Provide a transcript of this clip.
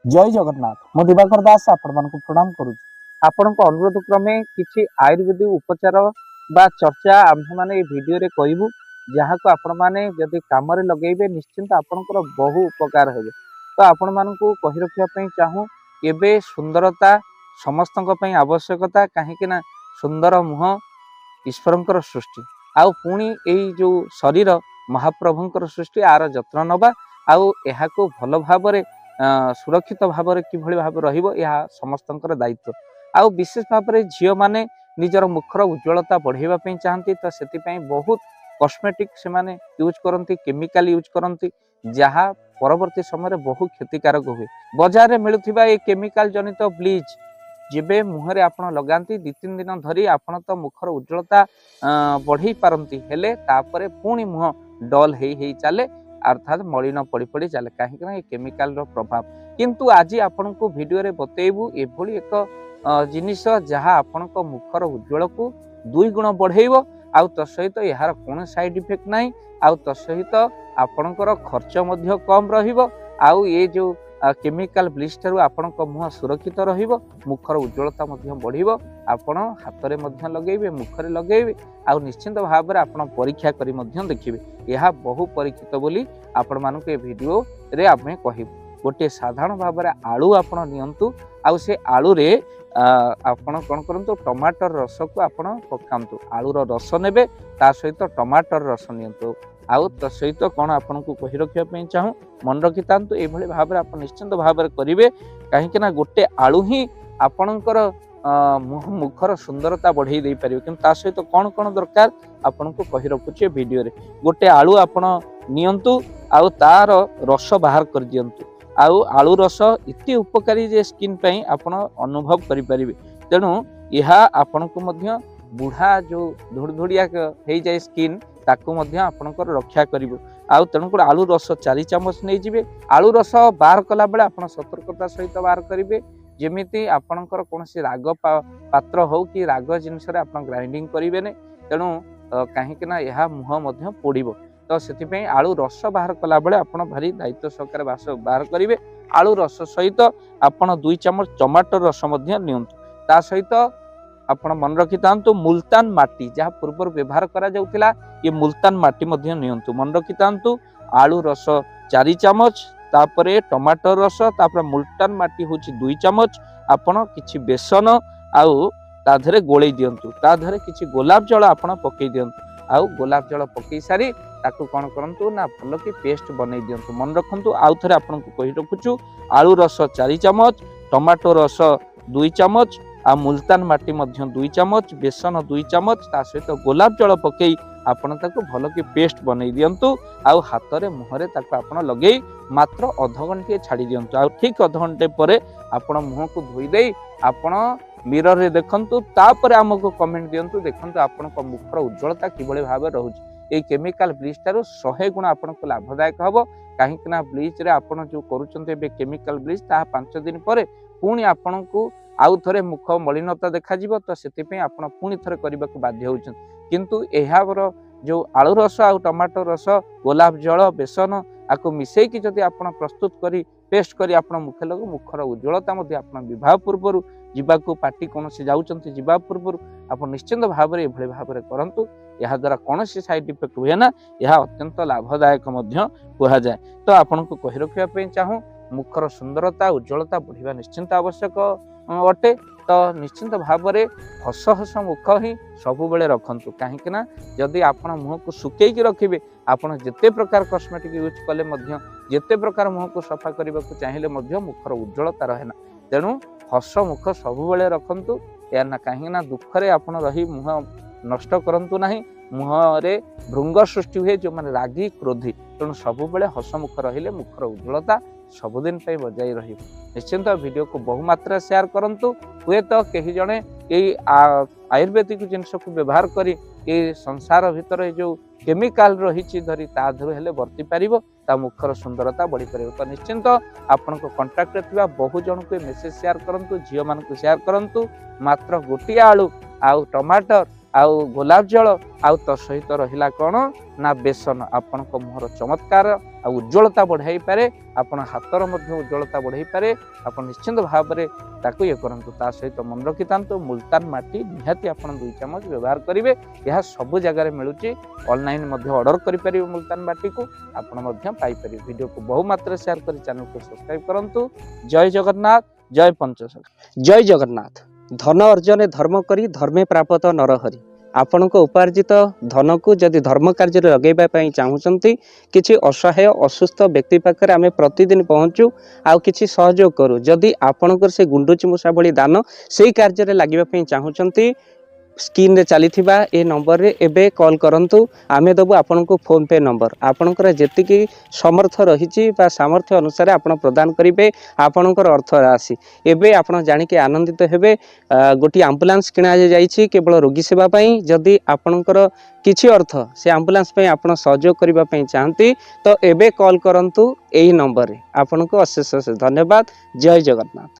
जय जगन्नाथ मु दिवाकर दास आपण मानक प्रणाम करूँ। आपण अनुरोध क्रमे किसी आयुर्वेदिक उपचार बा चर्चा आम्भे माने भिडियो रे कहबू जहाँ को आपण माने जदि काम रे लगेबे निश्चिंत आपनकर बहु उपकार हेबे। तो आपण मानकू कहि रखिया पई चाहूँ एबे सुंदरता समस्तक पई आवश्यकता कहीं ना सुंदर मुह ईश्वरंकर सृष्टि आउ पुणी एई जो शरीर महाप्रभुंकर सृष्टि आर जत्न नबा आउ एहाको भल भाबरे सुरक्षित भाव में किभली भाव रहिबो यह समस्तंकर दायित्व। आउ विशेष भाव में झील माने निजर मुखर उज्ज्वलता बढ़ाइबा पई चाहती तो से बहुत कॉस्मेटिक से माने यूज करती केमिकल यूज करती जहाँ परवर्ती समय बहु क्षतिकारक हुए। बाजार में मिलुथिबा ए केमिकल जनित ब्लीच जेबे मुहरे आपण लगाती 2-3 दिन धरी आपण तो मुखर उज्ज्वलता बढ़ाई पारती हेले तापरे पुणी मुह डल हेई चले अर्थात मलिन पड़ी पड़ी चले कहीं केमिकल प्रभाव। किंतु आज आपण को वीडियो रे बतेबू एभली एक जिनिस जहाँ आपण मुखर उज्ज्वल को 2 गुण बढ़ेब आउ तसहित यार कौन साइड इफेक्ट नहीं आउ तसहित आपणकर खर्च मध्य कम रहिबो आउ ये जो केमिकल ब्लीच ठारू आपण मुह सुरक्षित रहिबो मुखर उज्ज्वलता मध्य बढ़िबो आपण हाथ रे मध्य लगेबे मुखरे लगेबे आउ निश्चिंत भाव में आपण परीक्षा करी मध्य देखिबे यह बहु परीक्षित बोली आपण मानक ए वीडियो रे आमे कहिबो। गोटे साधारण भाव में आलू आपण नियंतु आउ से आलू रे आपण कोन करंतु टमाटर रस को आपण पकांतु आलूर रस नेबे ता सहित टमाटर रस नियंतु आउ तो सहित कौन आपन को कहि रखिया पई चाहूँ मन रखि तांतु एभली भाव आप निश्चिंत भाव करेंगे कहीं गोटे आलू ही आपणकर मुखर सुंदरता बढ़ाई दे पारे कि सहित कौन कौन दरकार आपन को कहि रखुचे वीडियो रे। गोटे आलू आपण नियंतु आउ तार रस बाहर कर दियंतु आउ आलू रस इति उपकारी जे स्किन पई आपण अनुभव करि परिबे तेणु यह आपन को मध्य बुढ़ा जो धुड़धुड़िया हो जाए स्किन ताकू मध्य आपनकर रक्षा करिवो आउ तेणुकर आलू रस 4 चामच नहीं जिवे आलू रस बाहर कला बेले आपण सतर्कता सहित बाहर करिवे जेमिति आपनकर कोनसी राग पात्र हो कि राग जिनस रे आपण ग्राइंडिंग करिवे ने तेणु कहीं ना यह मुह मध्य पोड़िबो तो से आलू रस बाहर कला बेले आपण भारी दायित्व सहकार बाहर करिवे। आलू रस सहित आपण 2 चामच टमाटर रस मध्य नियंतु ता सहित आपण मन रखि तांतु मुल्तान माटी जहाँ पूर्व व्यवहार करा जाउथिला ये मुल्तान माटी मध्य नियंतु मन रखि तांतु आलू रस 4 चामच तापरे टमाटर रस तापरे मुल्तान माटी होची 2 चामच आपण किछि बेसन आउ ता धरे गोळै दियंतु ता धरे किछि गोलाप जल आपण पकई दियंतु आउ गोलाप जल पकई सारी ताकू कौन करंतु ना भल कि पेस्ट बनै दियंतु मन रखंतु आउ थरे आपण को कहि रखुछु आलू रस 4 चामच टमाटो रस 2 चामच आ मुल्तान माटी मध्य 2 चामच बेसन 2 चामच ता सहित गोलाप जल पकई आपण ताको भल कि पेस्ट बनै दियंतु आउ हाथ रे मुहरे ताको आपण लगेई मात्र आधा घंटे छाड़ी दियंतु आउ ठीक आधा घंटे परे आपण मुह को धोई देई आपण मिरर रे देखंतु तापर हमको कमेंट दियंतु देखंतु आपण को मुखर उज्ज्वलता किबळे भाबे रहउची ए केमिकल ब्लीच तारो 100 गुण आपण को लाभदायक हबो काहे कि ना ब्लीच रे आपण जो करूचंते बे केमिकल ब्लीच ता 5 दिन परे पुणी आपण को आउ थरे मुख मलिनता देखा जीवो तो सेति पे आपण पुणी थरे करबा को बाध्य होउछन किंतु एहावर जो आलू रस आ टमाटो रस गोलाप जल बेसन आको मिसई कि जदि आपण प्रस्तुत करी पेस्ट करी आपण मुखे लगो मुखर उज्ज्वलता मध्ये आपण विवाह पूर्व जीवाको पार्टी कौन से जाउचंती जीवा पूर्व आप निश्चिंत भाव में एभली भाव में करंतु यह द्वारा कौन सी साइड इफेक्ट हुए ना यह अत्यंत लाभदायक मध्य कहा जाए। तो आपण को कहि रखिया पे चाहूँ मुखर सुंदरता उज्ज्वलता बढ़िया निश्चिंत आवश्यक अटे तो निश्चिंत भाव में हस हस मुख ही सबु बेले रखंतु कहीं ना जदि आपण मुह को सुकेई रखिबे आपण जेते प्रकार कॉस्मेटिक यूज कले मध्य जेते प्रकार मुह को सफा करने को चाहिए मध्य मुखर उज्ज्वलता रहे ना तेणु हस मुख सबु बेले रखंतु या ना कहीं ना दुखरे आपण रही मुह नष्ट करंतु नहीं मुहरे भृंग सृष्टि हुए जो माने रागी क्रोधी तेणु सबु बेले हस मुख रहिले मुखर उज्ज्वलता सबुदिन पे बजाई रही। निश्चिंत वीडियो को बहु मात्रा शेयर करंतु हुए तो कहीं जड़े ये आयुर्वेदिक जिनस को व्यवहार करी ये संसार भितर जो केमिकल रही धरी ता धरू हेले वर्ती पारिबो ता मुखर सुंदरता बढ़ी पारिबो। तो निश्चिंत आपण को कांटेक्ट रे थिबा बहु जन को मेसेज शेयर करंतु झियो मान को शेयर करंतु मात्र गोटी आलू आउ टमाटर आउ गोलाप जल आउ तो सहित रहिला कोन ना बेसन आपण को मुहर चमत्कार ଆଉ ଉଜ୍ଜଳତା ବଢ଼ାଇ ପାରେ ଆପଣ ହାତର ମଧ୍ୟ ଉଜ୍ଜଳତା ବଢ଼ାଇ ପାରେ ଆପଣ ନିଶ୍ଚିନ୍ତ ଭାବରେ ତାକୁ ଇଏ କରନ୍ତୁ ତା ସହିତ ମନେ ରଖିଥାନ୍ତୁ ମୁଲତାନ ମାଟି ନିହାତି ଆପଣ 2 ଚାମଚ ବ୍ୟବହାର କରିବେ ଏହା ସବୁ ଜାଗାରେ ମିଳୁଛି ଅନଲାଇନ୍ ମଧ୍ୟ ଅର୍ଡର କରିପାରିବେ ମୁଲତାନ ମାଟିକୁ ଆପଣ ମଧ୍ୟ ପାଇପାରିବେ ଭିଡ଼ିଓକୁ ବହୁ ମାତ୍ରାରେ ସେୟାର କରି ଚ୍ୟାନେଲକୁ ସବସ୍କ୍ରାଇବ କରନ୍ତୁ ଜୟ ଜଗନ୍ନାଥ ଜୟ ପଞ୍ଚସଖା जय जगन्नाथ धन अर्जन धर्म करी धर्मे प्राप्त नरहरि आपणक उपार्जित धन को जदि धर्म कार्य लगे चाहूँगी किसी असहाय असुस्थ व्यक्ति पाखे आम प्रतिदिन पहुँचू आउ कि सहयोग करूँ जदि आपणकर से गुंडुची मूषा भली दान से कार्य लगे चाहूँगी स्क्रीन रे चली ए नंबर रे एबे कॉल करंतु आमे दबु आपन को फोन पे नंबर आपनकर जेतिकी समर्थ रही सामर्थ्य अनुसार आपण प्रदान करेंगे आपणकर अर्थ राशि एबे आपण जानिके आनंदित हेबे गोटी एम्बुलेंस किणा जाइछि केवल रोगी सेवा पई जदि आपणकर किछि अर्थ से एम्बुलेंस पई आपण सहयोग करबा पई चाहंती तो एबे कॉल करंतु एही नंबर रे आपन को अशेष अशेष धन्यवाद जय जगन्नाथ।